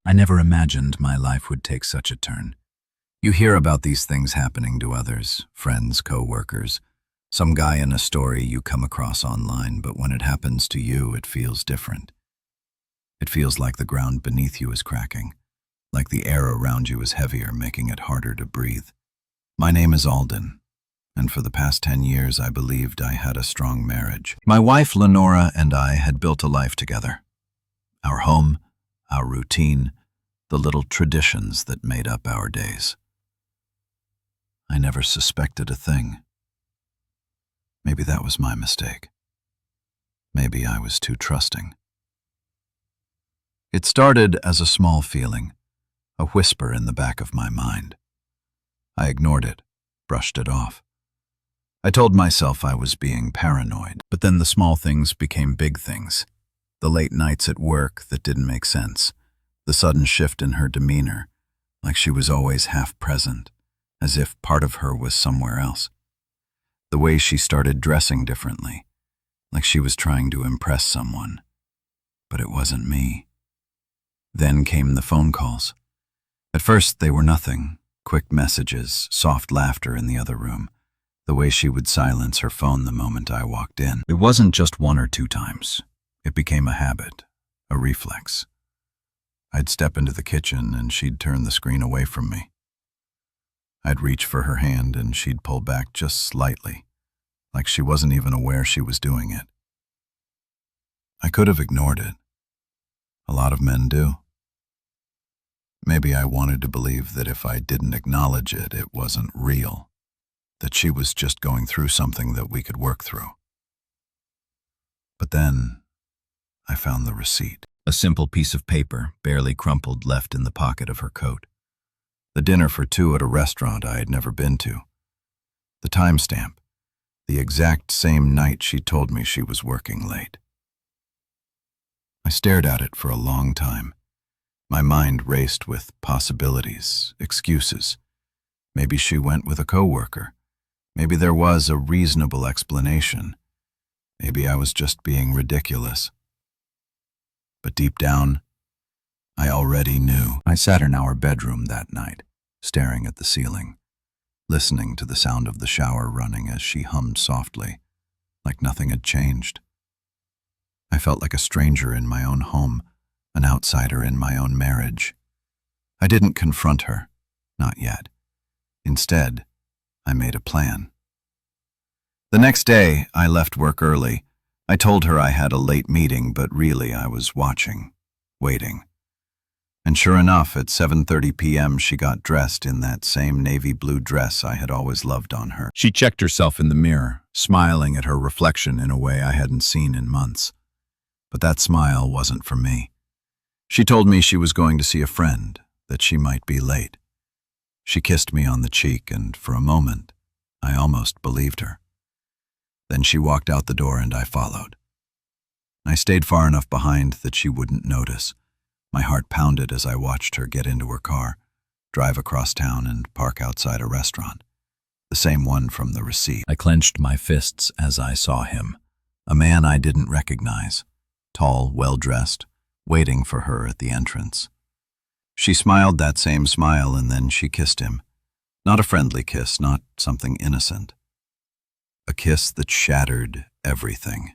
I never imagined my life would take such a turn. You hear about these things happening to others, friends, co-workers, some guy in a story you come across online, but when it happens to you, it feels different. It feels like the ground beneath you is cracking, like the air around you is heavier, making it harder to breathe. My name is Alden, and for the past 10 years I believed I had a strong marriage. My wife, Lenora, and I had built a life together. Our home, our routine, the little traditions that made up our days. I never suspected a thing. Maybe that was my mistake. Maybe I was too trusting. It started as a small feeling, a whisper in the back of my mind. I ignored it, brushed it off. I told myself I was being paranoid, but then the small things became big things. The late nights at work that didn't make sense, the sudden shift in her demeanor, like she was always half present, as if part of her was somewhere else. The way she started dressing differently, like she was trying to impress someone, but it wasn't me. Then came the phone calls. At first they were nothing, quick messages, soft laughter in the other room, the way she would silence her phone the moment I walked in. It wasn't just 1 or 2 times. It became a habit, a reflex. I'd step into the kitchen and she'd turn the screen away from me. I'd reach for her hand and she'd pull back just slightly, like she wasn't even aware she was doing it. I could have ignored it. A lot of men do. Maybe I wanted to believe that if I didn't acknowledge it, it wasn't real, that she was just going through something that we could work through. But then I found the receipt. A simple piece of paper, barely crumpled, left in the pocket of her coat. The dinner for 2 at a restaurant I had never been to. The timestamp, the exact same night she told me she was working late. I stared at it for a long time. My mind raced with possibilities, excuses. Maybe she went with a coworker. Maybe there was a reasonable explanation. Maybe I was just being ridiculous. But deep down, I already knew. I sat in our bedroom that night, staring at the ceiling, listening to the sound of the shower running as she hummed softly, like nothing had changed. I felt like a stranger in my own home, an outsider in my own marriage. I didn't confront her, not yet. Instead, I made a plan. The next day, I left work early. I told her I had a late meeting, but really I was watching, waiting. And sure enough, at 7:30 p.m. she got dressed in that same navy blue dress I had always loved on her. She checked herself in the mirror, smiling at her reflection in a way I hadn't seen in months. But that smile wasn't for me. She told me she was going to see a friend, that she might be late. She kissed me on the cheek, and for a moment, I almost believed her. Then she walked out the door and I followed. I stayed far enough behind that she wouldn't notice. My heart pounded as I watched her get into her car, drive across town and park outside a restaurant, the same one from the receipt. I clenched my fists as I saw him, a man I didn't recognize, tall, well-dressed, waiting for her at the entrance. She smiled that same smile and then she kissed him. Not a friendly kiss, not something innocent. A kiss that shattered everything.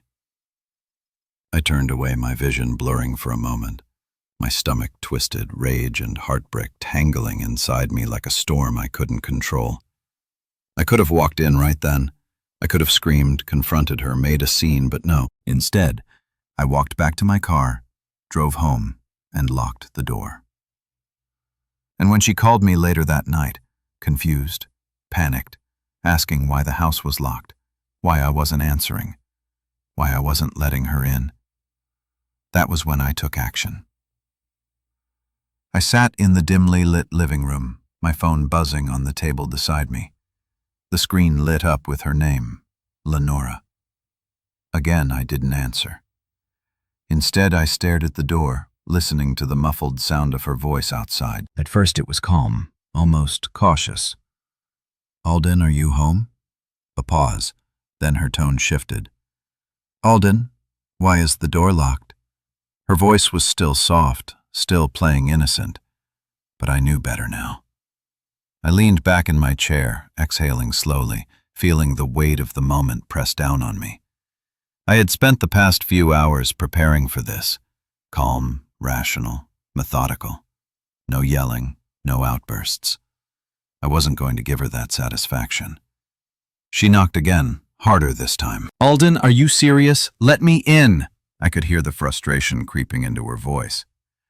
I turned away, my vision blurring for a moment. My stomach twisted, rage and heartbreak tangling inside me like a storm I couldn't control. I could have walked in right then. I could have screamed, confronted her, made a scene, but no. Instead, I walked back to my car, drove home, and locked the door. And when she called me later that night, confused, panicked, asking why the house was locked, why I wasn't answering, why I wasn't letting her in, that was when I took action. I sat in the dimly lit living room, my phone buzzing on the table beside me. The screen lit up with her name, Lenora. Again, I didn't answer. Instead, I stared at the door, listening to the muffled sound of her voice outside. At first it was calm, almost cautious. "Alden, are you home?" A pause, then her tone shifted. "Alden, why is the door locked?" Her voice was still soft, still playing innocent, but I knew better now. I leaned back in my chair, exhaling slowly, feeling the weight of the moment press down on me. I had spent the past few hours preparing for this, calm, rational, methodical. No yelling, no outbursts. I wasn't going to give her that satisfaction. She knocked again, harder this time. "Alden, are you serious? Let me in!" I could hear the frustration creeping into her voice.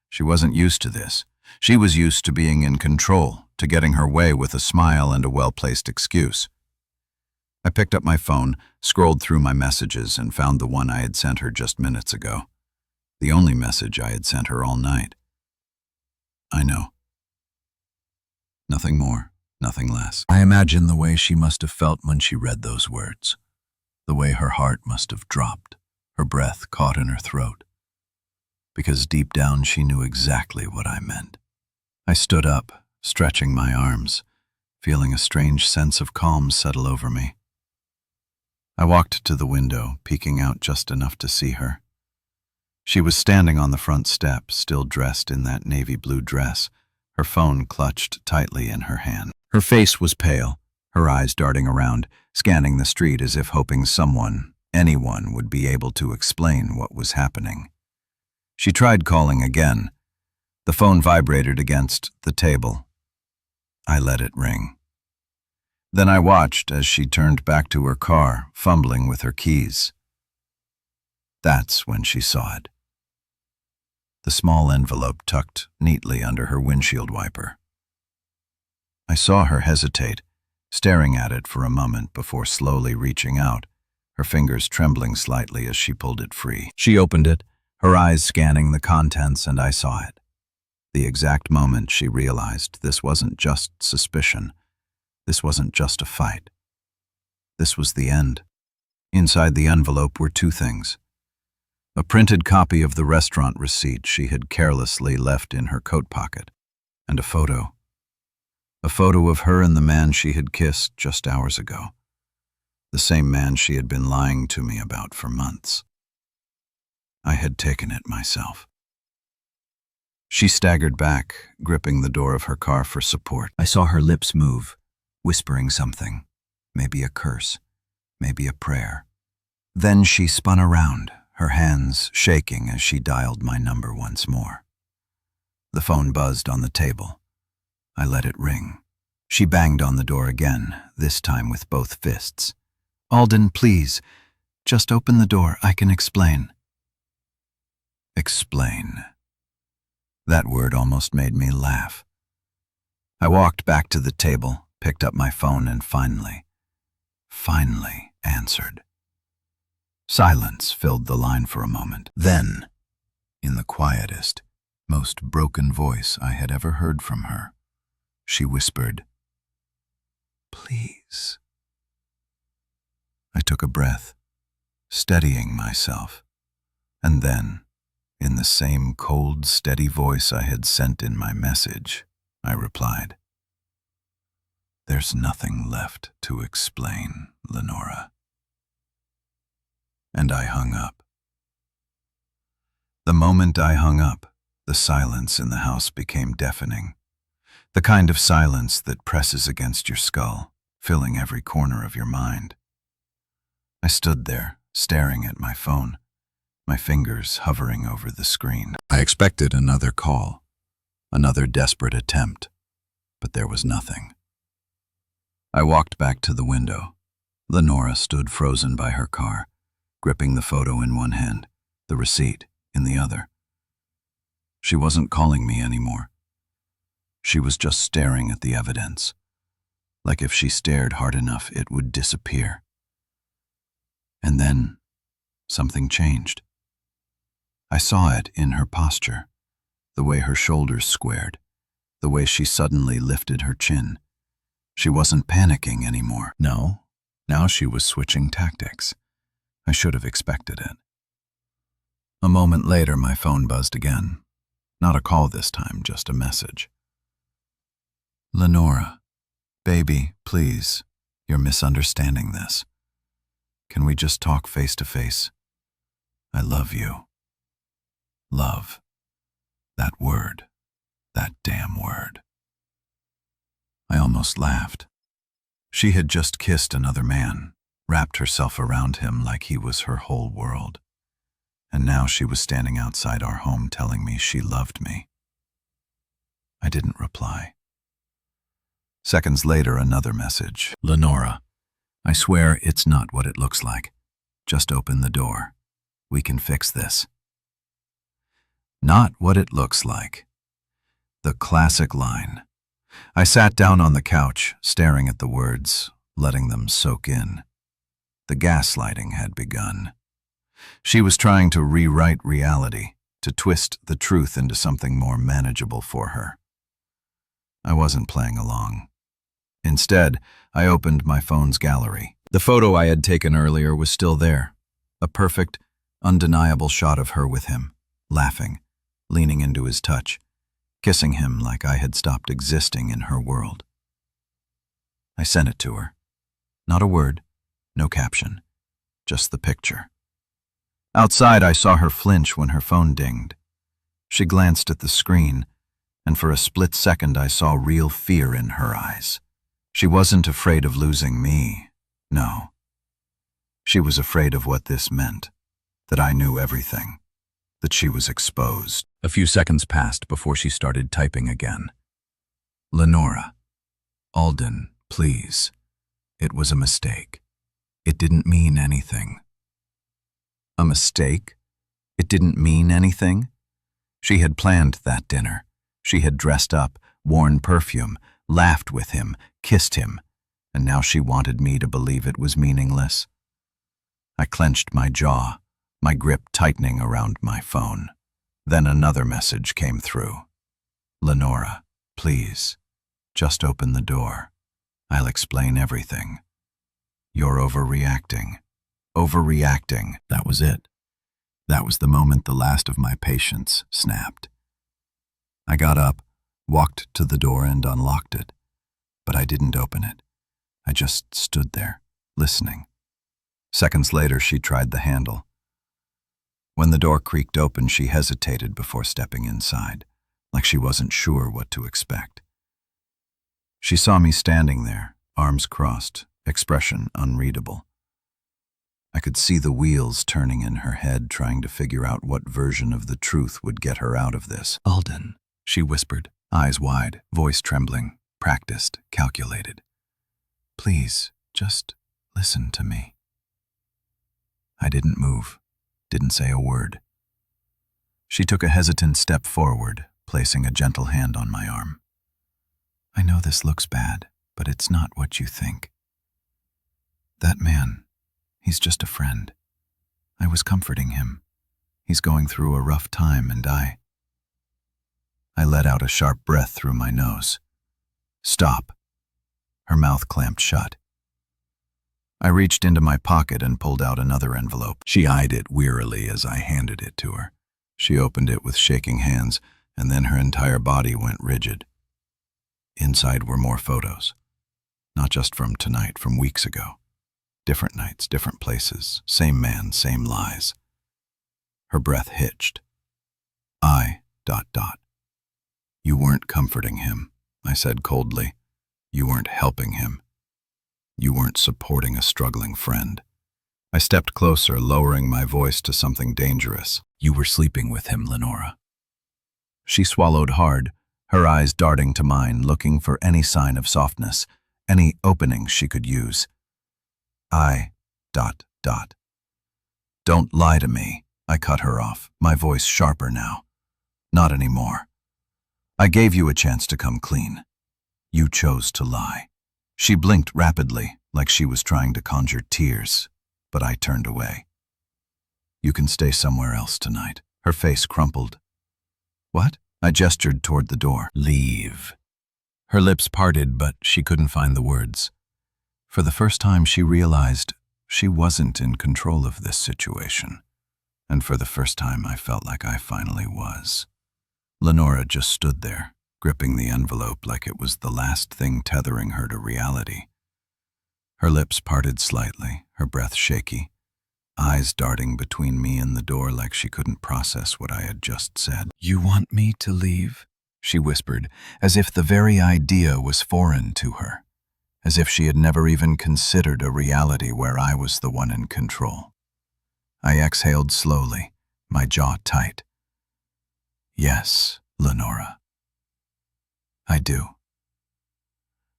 She wasn't used to this. She was used to being in control, to getting her way with a smile and a well-placed excuse. I picked up my phone, scrolled through my messages, and found the one I had sent her just minutes ago. The only message I had sent her all night. I know. Nothing more, nothing less. I imagine the way she must have felt when she read those words. The way her heart must have dropped, her breath caught in her throat. Because deep down she knew exactly what I meant. I stood up, stretching my arms, feeling a strange sense of calm settle over me. I walked to the window, peeking out just enough to see her. She was standing on the front step, still dressed in that navy blue dress, her phone clutched tightly in her hand. Her face was pale, her eyes darting around, scanning the street as if hoping someone, anyone, would be able to explain what was happening. She tried calling again. The phone vibrated against the table. I let it ring. Then I watched as she turned back to her car, fumbling with her keys. That's when she saw it. The small envelope tucked neatly under her windshield wiper. I saw her hesitate, staring at it for a moment before slowly reaching out, her fingers trembling slightly as she pulled it free. She opened it, her eyes scanning the contents, and I saw it. The exact moment she realized this wasn't just suspicion. This wasn't just a fight. This was the end. Inside the envelope were two things. A printed copy of the restaurant receipt she had carelessly left in her coat pocket, and a photo. A photo of her and the man she had kissed just hours ago. The same man she had been lying to me about for months. I had taken it myself. She staggered back, gripping the door of her car for support. I saw her lips move, whispering something, maybe a curse, maybe a prayer. Then she spun around, her hands shaking as she dialed my number once more. The phone buzzed on the table. I let it ring. She banged on the door again, this time with both fists. "Alden, please, just open the door, I can explain." Explain. That word almost made me laugh. I walked back to the table, picked up my phone, and finally answered. Silence filled the line for a moment. Then, in the quietest, most broken voice I had ever heard from her, she whispered, "Please." I took a breath, steadying myself, and then, in the same cold, steady voice I had sent in my message, I replied, "There's nothing left to explain, Lenora." And I hung up. The moment I hung up, the silence in the house became deafening. The kind of silence that presses against your skull, filling every corner of your mind. I stood there, staring at my phone, my fingers hovering over the screen. I expected another call, another desperate attempt, but there was nothing. I walked back to the window. Lenora stood frozen by her car, gripping the photo in one hand, the receipt in the other. She wasn't calling me anymore. She was just staring at the evidence, like if she stared hard enough it would disappear. And then, something changed. I saw it in her posture, the way her shoulders squared, the way she suddenly lifted her chin. She wasn't panicking anymore. No, now she was switching tactics. I should have expected it. A moment later, my phone buzzed again. Not a call this time, just a message. "Lenora, baby, please, you're misunderstanding this. Can we just talk face to face? I love you. Love." That word. That damn word. I almost laughed. She had just kissed another man, wrapped herself around him like he was her whole world. And now she was standing outside our home telling me she loved me. I didn't reply. Seconds later, another message. Lenora, I swear it's not what it looks like. Just open the door. We can fix this. Not what it looks like. The classic line. I sat down on the couch, staring at the words, letting them soak in. The gaslighting had begun. She was trying to rewrite reality, to twist the truth into something more manageable for her. I wasn't playing along. Instead, I opened my phone's gallery. The photo I had taken earlier was still there. A perfect, undeniable shot of her with him, laughing, leaning into his touch, kissing him like I had stopped existing in her world. I sent it to her. Not a word, no caption, just the picture. Outside, I saw her flinch when her phone dinged. She glanced at the screen, and for a split second I saw real fear in her eyes. She wasn't afraid of losing me, no. She was afraid of what this meant, that I knew everything, that she was exposed. A few seconds passed before she started typing again. Lenora, Alden, please. It was a mistake. It didn't mean anything. A mistake? It didn't mean anything? She had planned that dinner. She had dressed up, worn perfume, laughed with him, kissed him, and now she wanted me to believe it was meaningless. I clenched my jaw, my grip tightening around my phone. Then another message came through. Lenora, please, just open the door. I'll explain everything. You're overreacting. Overreacting. That was it. That was the moment the last of my patience snapped. I got up, walked to the door and unlocked it, but I didn't open it. I just stood there, listening. Seconds later, she tried the handle. When the door creaked open, she hesitated before stepping inside, like she wasn't sure what to expect. She saw me standing there, arms crossed, expression unreadable. I could see the wheels turning in her head, trying to figure out what version of the truth would get her out of this. Alden, she whispered, eyes wide, voice trembling, practiced, calculated. Please, just listen to me. I didn't move, didn't say a word. She took a hesitant step forward, placing a gentle hand on my arm. I know this looks bad, but it's not what you think. That man, he's just a friend. I was comforting him. He's going through a rough time, and I let out a sharp breath through my nose. Stop. Her mouth clamped shut. I reached into my pocket and pulled out another envelope. She eyed it wearily as I handed it to her. She opened it with shaking hands, and then her entire body went rigid. Inside were more photos. Not just from tonight, from weeks ago. Different nights, different places, same man, same lies. Her breath hitched. You weren't comforting him, I said coldly. You weren't helping him. You weren't supporting a struggling friend. I stepped closer, lowering my voice to something dangerous. You were sleeping with him, Lenora. She swallowed hard, her eyes darting to mine, looking for any sign of softness, any opening she could use. Don't lie to me, I cut her off, my voice sharper now. Not anymore. I gave you a chance to come clean. You chose to lie. She blinked rapidly, like she was trying to conjure tears, but I turned away. You can stay somewhere else tonight. Her face crumpled. What? I gestured toward the door. Leave. Her lips parted, but she couldn't find the words. For the first time, she realized she wasn't in control of this situation. And for the first time, I felt like I finally was. Lenora just stood there, gripping the envelope like it was the last thing tethering her to reality. Her lips parted slightly, her breath shaky. eyes darting between me and the door like she couldn't process what I had just said. "You want me to leave?" she whispered, as if the very idea was foreign to her, as if she had never even considered a reality where I was the one in control. I exhaled slowly, my jaw tight. "Yes, Lenora. I do."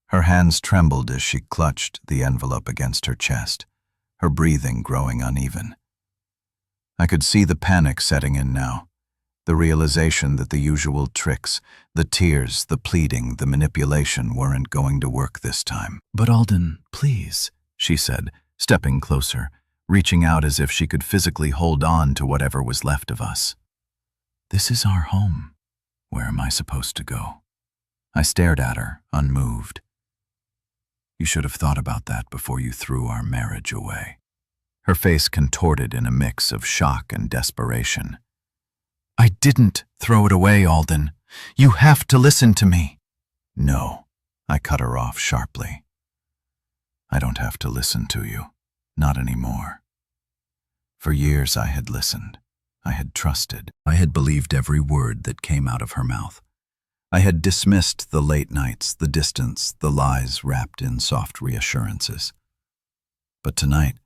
Her hands trembled as she clutched the envelope against her chest, her breathing growing uneven. I could see the panic setting in now, the realization that the usual tricks, the tears, the pleading, the manipulation weren't going to work this time. "But Alden, please," she said, stepping closer, reaching out as if she could physically hold on to whatever was left of us. "This is our home. Where am I supposed to go?" I stared at her, unmoved. "You should have thought about that before you threw our marriage away." Her face contorted in a mix of shock and desperation. "I didn't throw it away, Alden. You have to listen to me." "No," I cut her off sharply. "I don't have to listen to you. Not anymore." For years I had listened. I had trusted. I had believed every word that came out of her mouth. I had dismissed the late nights, the distance, the lies wrapped in soft reassurances. But tonight,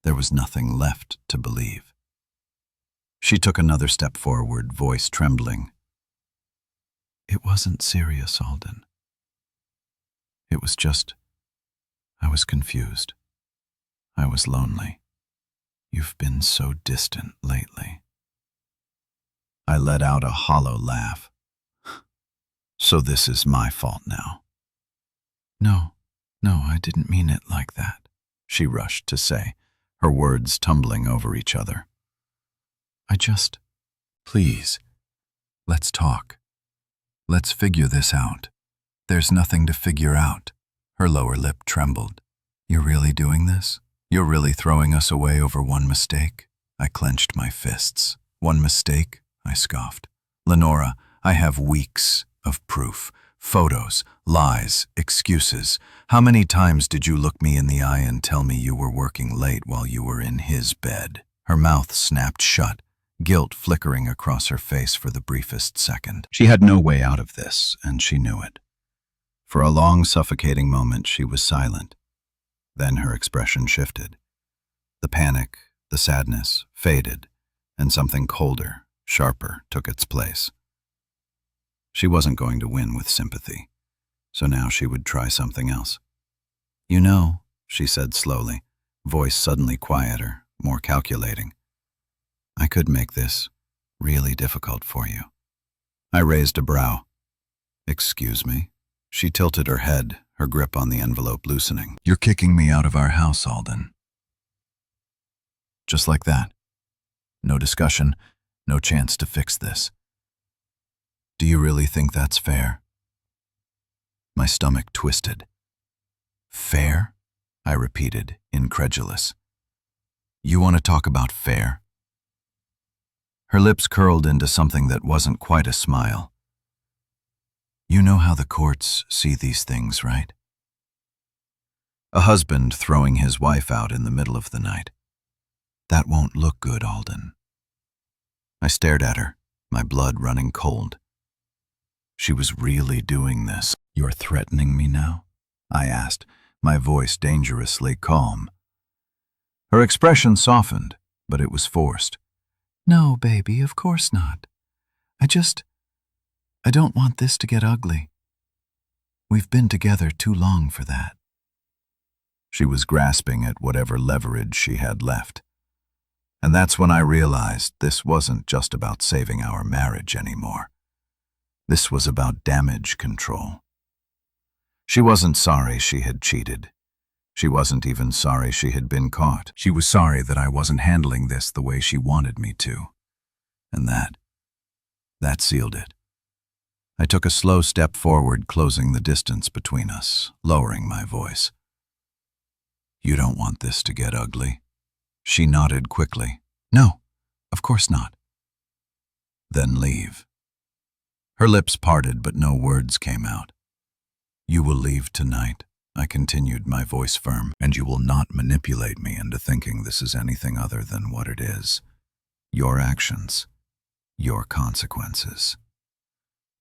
there was nothing left to believe. She took another step forward, voice trembling. "It wasn't serious, Alden. It was just, I was confused. I was lonely. You've been so distant lately." I let out a hollow laugh. "So this is my fault now?" No, I didn't mean it like that," she rushed to say, her words tumbling over each other. Please, let's talk. Let's figure this out." "There's nothing to figure out." Her lower lip trembled. "You're really doing this? You're really throwing us away over one mistake?" I clenched my fists. "One mistake?" I scoffed. "Lenora, I have weeks of proof. Photos, lies, excuses. How many times did you look me in the eye and tell me you were working late while you were in his bed?" Her mouth snapped shut, guilt flickering across her face for the briefest second. She had no way out of this, and she knew it. For a long, suffocating moment, she was silent. Then her expression shifted. The panic, the sadness, faded, and something colder, sharper, took its place. She wasn't going to win with sympathy, so now she would try something else. "You know," she said slowly, voice suddenly quieter, more calculating, "I could make this really difficult for you." I raised a brow. "Excuse me?" She tilted her head, her grip on the envelope loosening. "You're kicking me out of our house, Alden." Just like that. No discussion, no chance to fix this. "Do you really think that's fair?" My stomach twisted. "Fair?" I repeated, incredulous. "You want to talk about fair?" Her lips curled into something that wasn't quite a smile. "You know how the courts see these things, right? A husband throwing his wife out in the middle of the night. That won't look good, Alden." I stared at her, my blood running cold. She was really doing this. "You're threatening me now?" I asked, my voice dangerously calm. Her expression softened, but it was forced. "No, baby, of course not. I don't want this to get ugly. We've been together too long for that." She was grasping at whatever leverage she had left. And that's when I realized this wasn't just about saving our marriage anymore. This was about damage control. She wasn't sorry she had cheated. She wasn't even sorry she had been caught. She was sorry that I wasn't handling this the way she wanted me to. And that sealed it. I took a slow step forward, closing the distance between us, lowering my voice. "You don't want this to get ugly?" She nodded quickly. "No, of course not." "Then leave." Her lips parted, but no words came out. "You will leave tonight?" I continued, my voice firm, and you will not manipulate me into thinking this is anything other than what it is. Your actions, your consequences.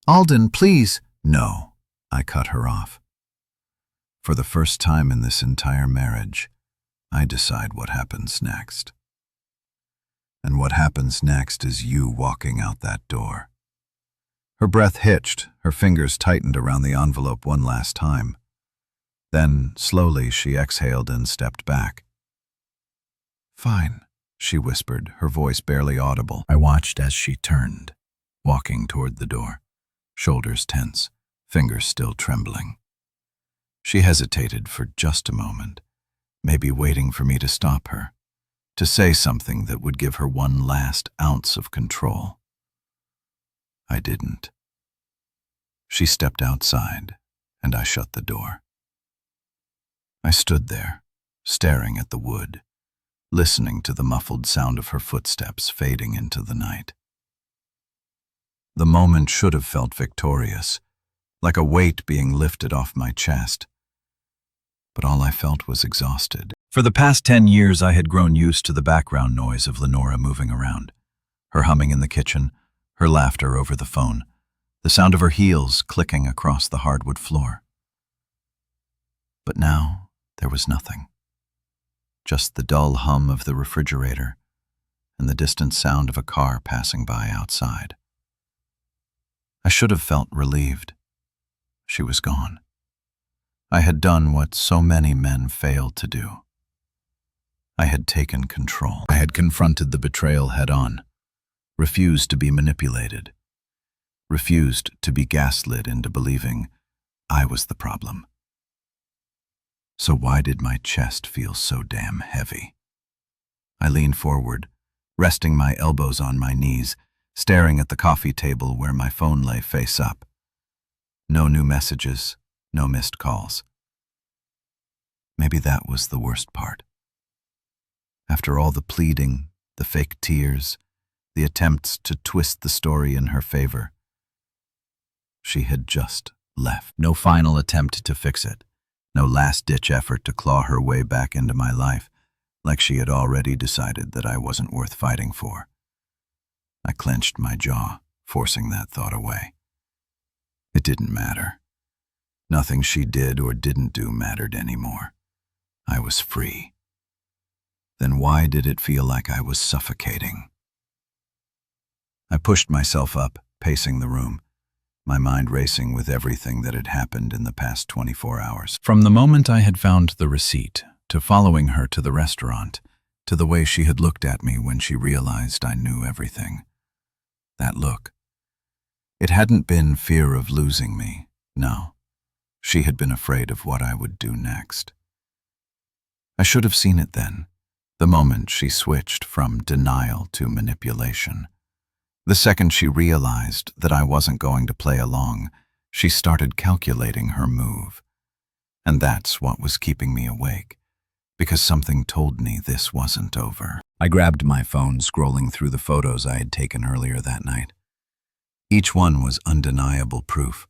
Alden, please. No, I cut her off. For the first time in this entire marriage, I decide what happens next. And what happens next is you walking out that door. Her breath hitched, her fingers tightened around the envelope one last time. Then, slowly, she exhaled and stepped back. Fine, she whispered, her voice barely audible. I watched as she turned, walking toward the door, shoulders tense, fingers still trembling. She hesitated for just a moment, maybe waiting for me to stop her, to say something that would give her one last ounce of control. I didn't. She stepped outside, and I shut the door. I stood there, staring at the wood, listening to the muffled sound of her footsteps fading into the night. The moment should have felt victorious, like a weight being lifted off my chest. But all I felt was exhausted. For the past 10 years, I had grown used to the background noise of Lenora moving around, her humming in the kitchen, her laughter over the phone, the sound of her heels clicking across the hardwood floor. But now, there was nothing. Just the dull hum of the refrigerator and the distant sound of a car passing by outside. I should have felt relieved. She was gone. I had done what so many men fail to do. I had taken control. I had confronted the betrayal head-on, refused to be manipulated, refused to be gaslit into believing I was the problem. So why did my chest feel so damn heavy? I leaned forward, resting my elbows on my knees, staring at the coffee table where my phone lay face up. No new messages, no missed calls. Maybe that was the worst part. After all the pleading, the fake tears, the attempts to twist the story in her favor, she had just left. No final attempt to fix it, no last-ditch effort to claw her way back into my life, like she had already decided that I wasn't worth fighting for. I clenched my jaw, forcing that thought away. It didn't matter. Nothing she did or didn't do mattered anymore. I was free. Then why did it feel like I was suffocating? I pushed myself up, pacing the room, my mind racing with everything that had happened in the past 24 hours. From the moment I had found the receipt, to following her to the restaurant, to the way she had looked at me when she realized I knew everything. That look. It hadn't been fear of losing me, no. She had been afraid of what I would do next. I should have seen it then, the moment she switched from denial to manipulation. The second she realized that I wasn't going to play along, she started calculating her move. And that's what was keeping me awake, because something told me this wasn't over. I grabbed my phone, scrolling through the photos I had taken earlier that night. Each one was undeniable proof.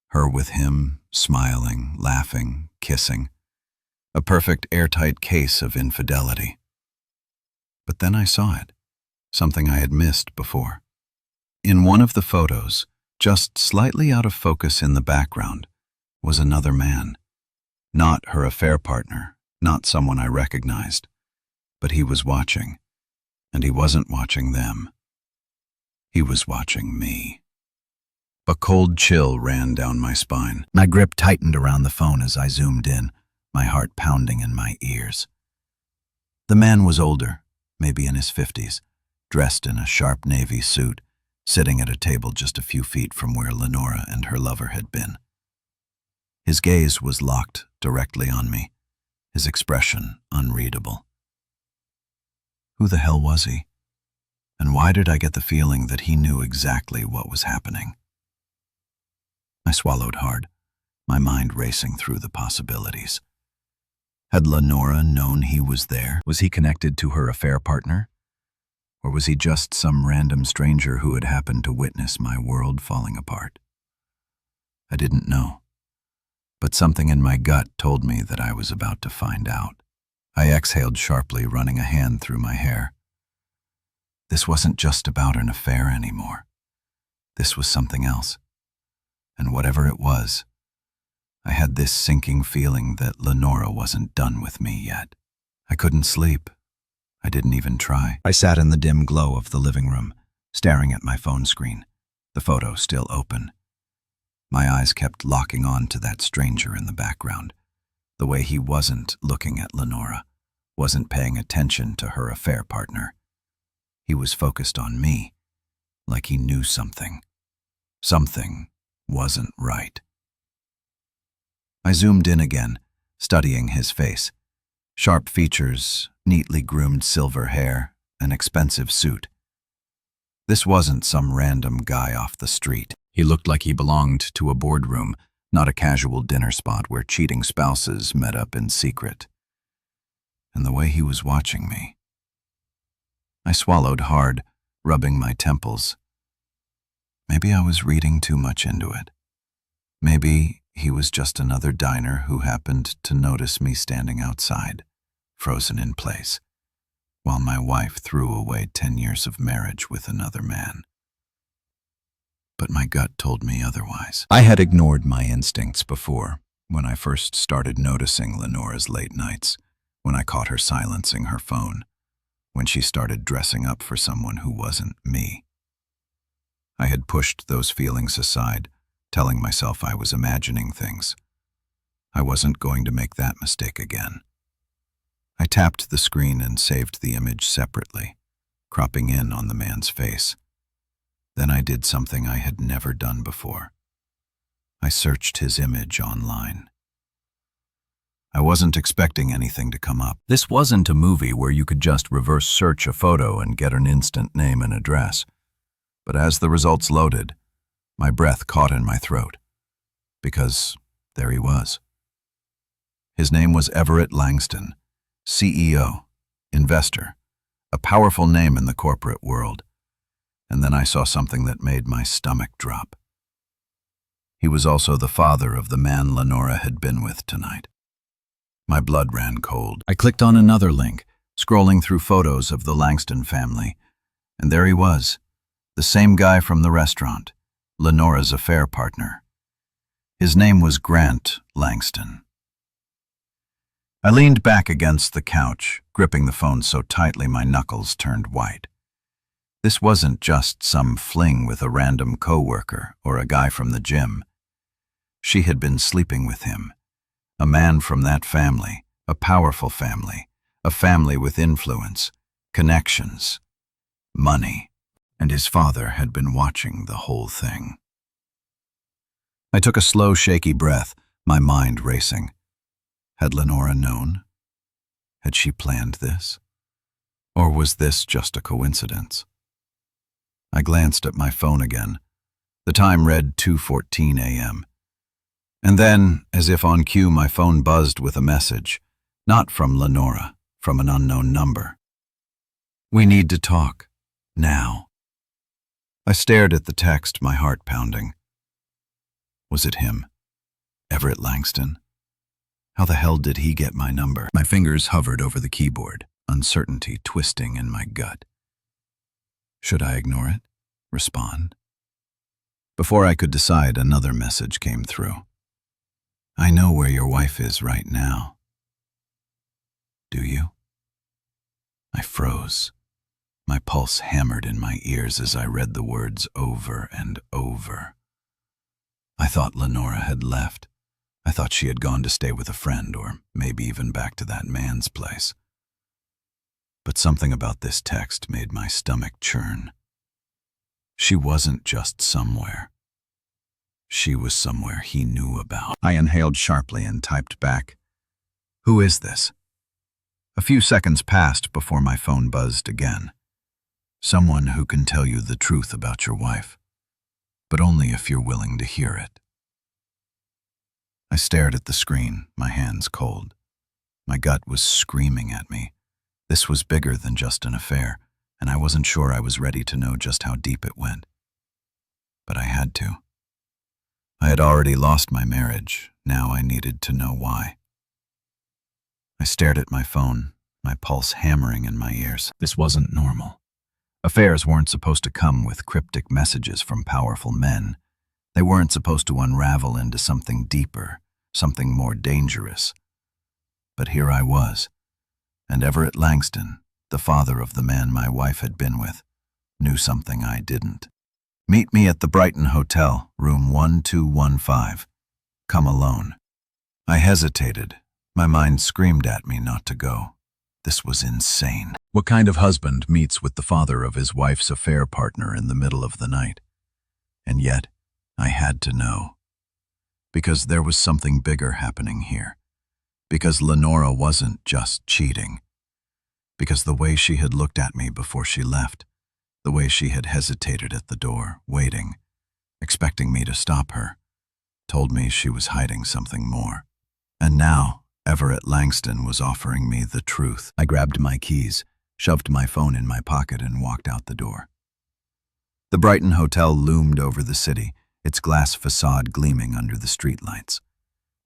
Her with him, smiling, laughing, kissing. A perfect airtight case of infidelity. But then I saw it, something I had missed before. In one of the photos, just slightly out of focus in the background, was another man. Not her affair partner, not someone I recognized, but he was watching, and he wasn't watching them. He was watching me. A cold chill ran down my spine. My grip tightened around the phone as I zoomed in, my heart pounding in my ears. The man was older, maybe in his 50s, dressed in a sharp navy suit, sitting at a table just a few feet from where Lenora and her lover had been. His gaze was locked directly on me, his expression unreadable. Who the hell was he? And why did I get the feeling that he knew exactly what was happening? I swallowed hard, my mind racing through the possibilities. Had Lenora known he was there? Was he connected to her affair partner? Or was he just some random stranger who had happened to witness my world falling apart? I didn't know. but something in my gut told me that I was about to find out. I exhaled sharply, running a hand through my hair. This wasn't just about an affair anymore. This was something else. And whatever it was, I had this sinking feeling that Lenora wasn't done with me yet. I couldn't sleep. I didn't even try. I sat in the dim glow of the living room, staring at my phone screen, the photo still open. My eyes kept locking on to that stranger in the background, the way he wasn't looking at Lenora, wasn't paying attention to her affair partner. He was focused on me, like he knew something. Something wasn't right. I zoomed in again, studying his face. Sharp features, neatly groomed silver hair, an expensive suit. This wasn't some random guy off the street. He looked like he belonged to a boardroom, not a casual dinner spot where cheating spouses met up in secret. And the way he was watching me. I swallowed hard, rubbing my temples. Maybe I was reading too much into it. Maybe he was just another diner who happened to notice me standing outside, frozen in place, while my wife threw away 10 years of marriage with another man. But my gut told me otherwise. I had ignored my instincts before, when I first started noticing Lenora's late nights, when I caught her silencing her phone, when she started dressing up for someone who wasn't me. I had pushed those feelings aside, telling myself I was imagining things. I wasn't going to make that mistake again. I tapped the screen and saved the image separately, cropping in on the man's face. Then I did something I had never done before. I searched his image online. I wasn't expecting anything to come up. This wasn't a movie where you could just reverse search a photo and get an instant name and address. But as the results loaded, my breath caught in my throat, because there he was. His name was Everett Langston, CEO, investor, a powerful name in the corporate world. And then I saw something that made my stomach drop. He was also the father of the man Lenora had been with tonight. My blood ran cold. I clicked on another link, scrolling through photos of the Langston family, and there he was, the same guy from the restaurant, Lenora's affair partner. His name was Grant Langston. I leaned back against the couch, gripping the phone so tightly my knuckles turned white. This wasn't just some fling with a random coworker or a guy from the gym. She had been sleeping with him, a man from that family, a powerful family, a family with influence, connections, money, and his father had been watching the whole thing. I took a slow, shaky breath, my mind racing. Had Lenora known? Had she planned this? Or was this just a coincidence? I glanced at my phone again. The time read 2:14 a.m. And then, as if on cue, my phone buzzed with a message, not from Lenora, from an unknown number. "We need to talk. Now." I stared at the text, my heart pounding. Was it him? Everett Langston? How the hell did he get my number? My fingers hovered over the keyboard, uncertainty twisting in my gut. Should I ignore it? Respond? Before I could decide, another message came through. "I know where your wife is right now." Do you? I froze. My pulse hammered in my ears as I read the words over and over. I thought Lenora had left. I thought she had gone to stay with a friend, or maybe even back to that man's place. But something about this text made my stomach churn. She wasn't just somewhere. She was somewhere he knew about. I inhaled sharply and typed back, "Who is this?" A few seconds passed before my phone buzzed again. "Someone who can tell you the truth about your wife, but only if you're willing to hear it." I stared at the screen, my hands cold. My gut was screaming at me. This was bigger than just an affair, and I wasn't sure I was ready to know just how deep it went. But I had to. I had already lost my marriage. Now I needed to know why. I stared at my phone, my pulse hammering in my ears. This wasn't normal. Affairs weren't supposed to come with cryptic messages from powerful men. They weren't supposed to unravel into something deeper, something more dangerous. But here I was, and Everett Langston, the father of the man my wife had been with, knew something I didn't. Meet me at the Brighton Hotel, room 1215. Come alone. I hesitated. My mind screamed at me not to go. This was insane. What kind of husband meets with the father of his wife's affair partner in the middle of the night? And yet, I had to know. Because there was something bigger happening here. Because Lenora wasn't just cheating. Because the way she had looked at me before she left, the way she had hesitated at the door, waiting, expecting me to stop her, told me she was hiding something more. And now, Everett Langston was offering me the truth. I grabbed my keys, shoved my phone in my pocket, and walked out the door. The Brighton Hotel loomed over the city, its glass facade gleaming under the streetlights.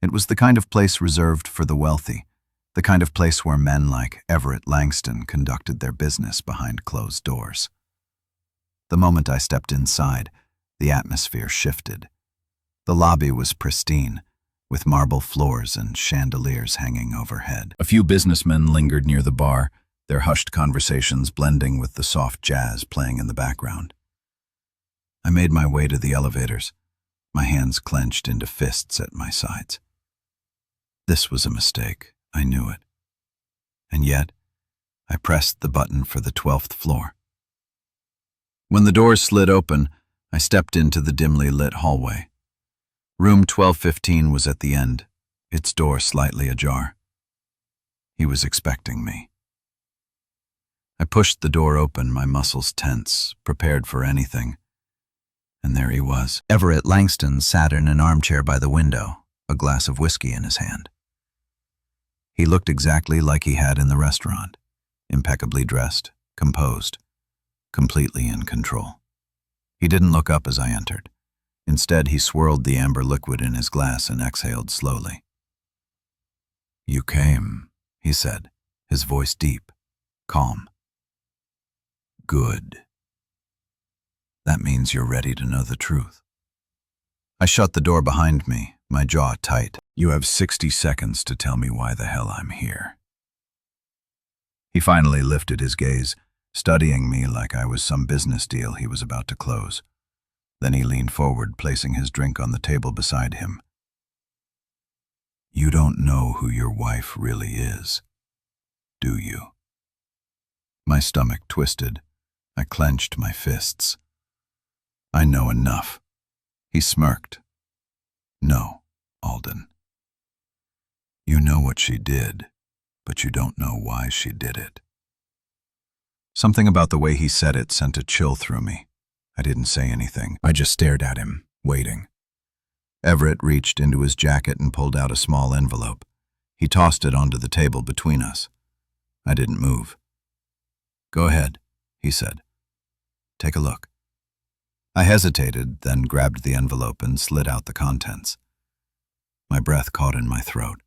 It was the kind of place reserved for the wealthy, the kind of place where men like Everett Langston conducted their business behind closed doors. The moment I stepped inside, the atmosphere shifted. The lobby was pristine, with marble floors and chandeliers hanging overhead. A few businessmen lingered near the bar, their hushed conversations blending with the soft jazz playing in the background. I made my way to the elevators, my hands clenched into fists at my sides. This was a mistake, I knew it. And yet, I pressed the button for the 12th floor. When the doors slid open, I stepped into the dimly lit hallway. Room 1215 was at the end, its door slightly ajar. He was expecting me. I pushed the door open, my muscles tense, prepared for anything. And there he was. Everett Langston sat in an armchair by the window, a glass of whiskey in his hand. He looked exactly like he had in the restaurant, impeccably dressed, composed, completely in control. He didn't look up as I entered. Instead, he swirled the amber liquid in his glass and exhaled slowly. "You came," he said, his voice deep, calm. "Good. That means you're ready to know the truth." I shut the door behind me, my jaw tight. "You have 60 seconds to tell me why the hell I'm here." He finally lifted his gaze, studying me like I was some business deal he was about to close. Then he leaned forward, placing his drink on the table beside him. "You don't know who your wife really is, do you?" My stomach twisted. I clenched my fists. "I know enough." He smirked. "No, Alden. You know what she did, but you don't know why she did it." Something about the way he said it sent a chill through me. I didn't say anything. I just stared at him, waiting. Everett reached into his jacket and pulled out a small envelope. He tossed it onto the table between us. I didn't move. "Go ahead," he said. "Take a look." I hesitated, then grabbed the envelope and slid out the contents. My breath caught in my throat.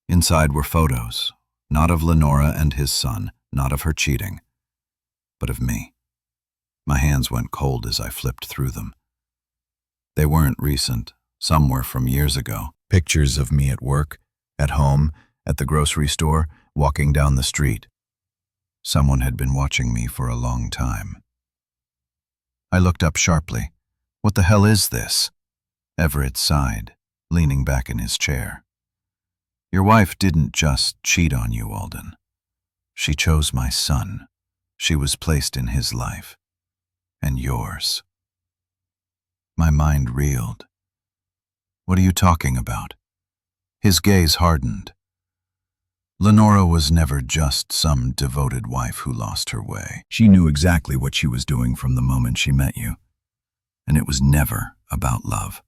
Inside were photos, not of Lenora and his son, not of her cheating, but of me. My hands went cold as I flipped through them. They weren't recent. Some were from years ago. Pictures of me at work, at home, at the grocery store, walking down the street. Someone had been watching me for a long time. I looked up sharply. "What the hell is this?" Everett sighed, leaning back in his chair. "Your wife didn't just cheat on you, Alden. She chose my son. She was placed in his life. And yours." My mind reeled. "What are you talking about?" His gaze hardened. "Lenora was never just some devoted wife who lost her way. She knew exactly what she was doing from the moment she met you. And it was never about love."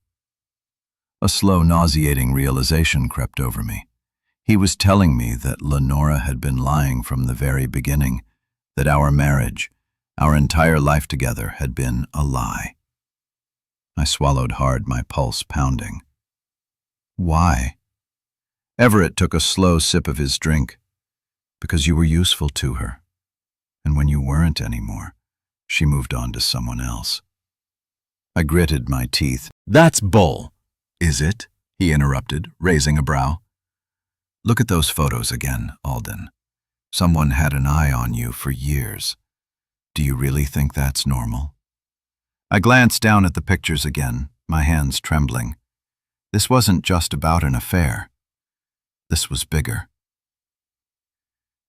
A slow, nauseating realization crept over me. He was telling me that Lenora had been lying from the very beginning, that our marriage, our entire life together, had been a lie. I swallowed hard, my pulse pounding. Why? Everett took a slow sip of his drink. Because you were useful to her. And when you weren't anymore, she moved on to someone else. I gritted my teeth. That's bull. Is it? He interrupted, raising a brow. Look at those photos again, Alden. Someone had an eye on you for years. Do you really think that's normal? I glanced down at the pictures again, my hands trembling. This wasn't just about an affair. This was bigger.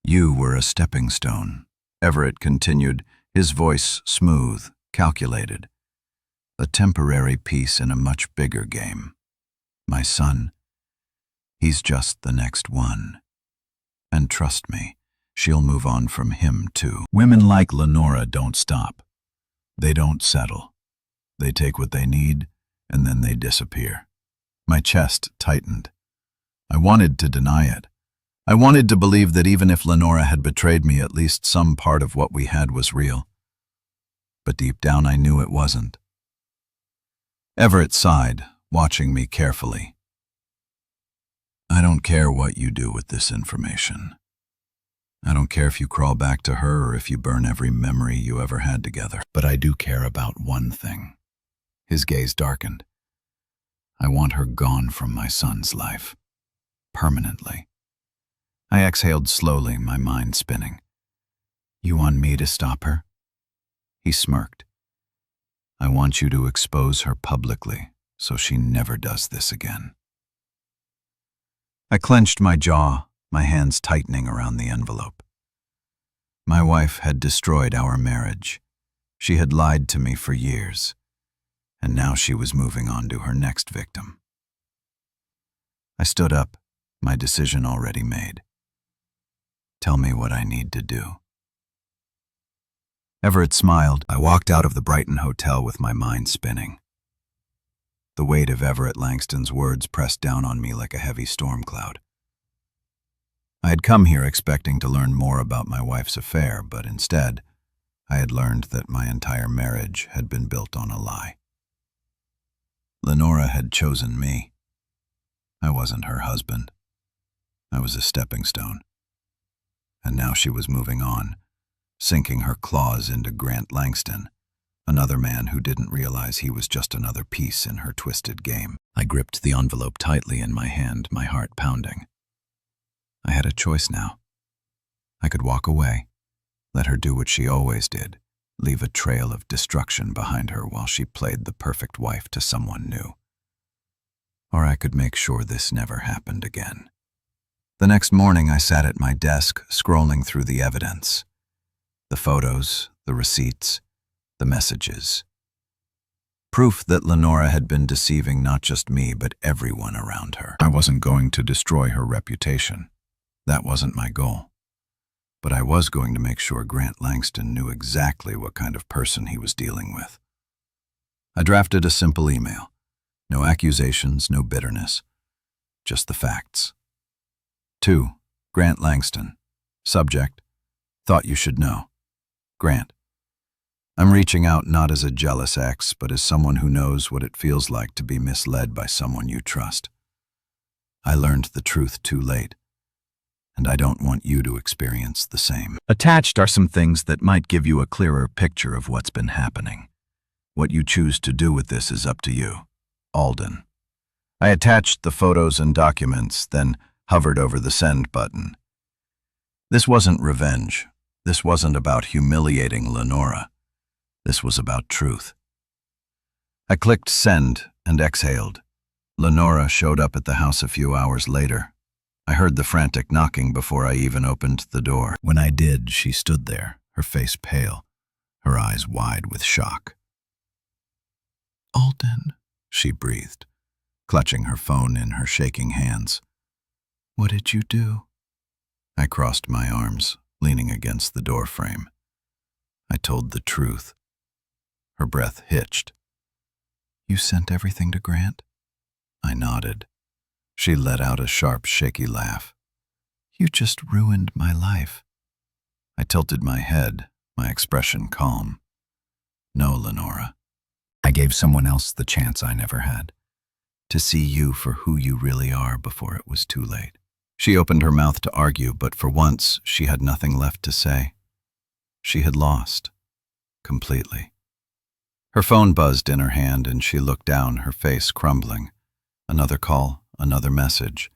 You were a stepping stone, Everett continued, his voice smooth, calculated. A temporary piece in a much bigger game. My son, he's just the next one. And trust me, she'll move on from him too. Women like Lenora don't stop. They don't settle. They take what they need, and then they disappear. My chest tightened. I wanted to deny it. I wanted to believe that even if Lenora had betrayed me, at least some part of what we had was real. But deep down I knew it wasn't. Everett sighed, watching me carefully. I don't care what you do with this information. I don't care if you crawl back to her or if you burn every memory you ever had together. But I do care about one thing. His gaze darkened. I want her gone from my son's life. Permanently. I exhaled slowly, my mind spinning. You want me to stop her? He smirked. I want you to expose her publicly so she never does this again. I clenched my jaw, my hands tightening around the envelope. My wife had destroyed our marriage. She had lied to me for years, and now she was moving on to her next victim. I stood up, my decision already made. Tell me what I need to do. Everett smiled. I walked out of the Brighton Hotel with my mind spinning. The weight of Everett Langston's words pressed down on me like a heavy storm cloud. I had come here expecting to learn more about my wife's affair, but instead, I had learned that my entire marriage had been built on a lie. Lenora had chosen me. I wasn't her husband. I was a stepping stone. And now she was moving on, sinking her claws into Grant Langston, another man who didn't realize he was just another piece in her twisted game. I gripped the envelope tightly in my hand, my heart pounding. I had a choice now. I could walk away, let her do what she always did, leave a trail of destruction behind her while she played the perfect wife to someone new. Or I could make sure this never happened again. The next morning I sat at my desk, scrolling through the evidence. The photos, the receipts, the messages. Proof that Lenora had been deceiving not just me, but everyone around her. I wasn't going to destroy her reputation. That wasn't my goal. But I was going to make sure Grant Langston knew exactly what kind of person he was dealing with. I drafted a simple email. No accusations, no bitterness. Just the facts. 2. Grant Langston. Subject: thought you should know. Grant. I'm reaching out not as a jealous ex, but as someone who knows what it feels like to be misled by someone you trust. I learned the truth too late, and I don't want you to experience the same. Attached are some things that might give you a clearer picture of what's been happening. What you choose to do with this is up to you. Alden. I attached the photos and documents, then hovered over the send button. This wasn't revenge. This wasn't about humiliating Lenora. This was about truth. I clicked send and exhaled. Lenora showed up at the house a few hours later. I heard the frantic knocking before I even opened the door. When I did, she stood there, her face pale, her eyes wide with shock. Alden, she breathed, clutching her phone in her shaking hands. What did you do? I crossed my arms, leaning against the doorframe. I told the truth. Her breath hitched. You sent everything to Grant? I nodded. She let out a sharp, shaky laugh. You just ruined my life. I tilted my head, my expression calm. No, Lenora. I gave someone else the chance I never had, to see you for who you really are before it was too late. She opened her mouth to argue, but for once she had nothing left to say. She had lost. Completely. Her phone buzzed in her hand and she looked down, her face crumbling. Another call, another message,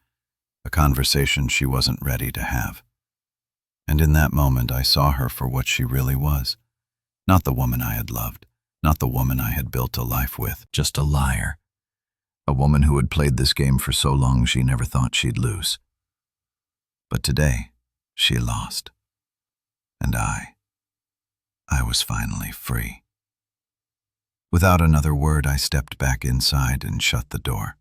a conversation she wasn't ready to have. And in that moment I saw her for what she really was. Not the woman I had loved, not the woman I had built a life with, just a liar. A woman who had played this game for so long she never thought she'd lose. But today, she lost. And I was finally free. Without another word, I stepped back inside and shut the door.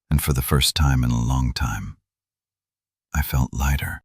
And for the first time in a long time, I felt lighter.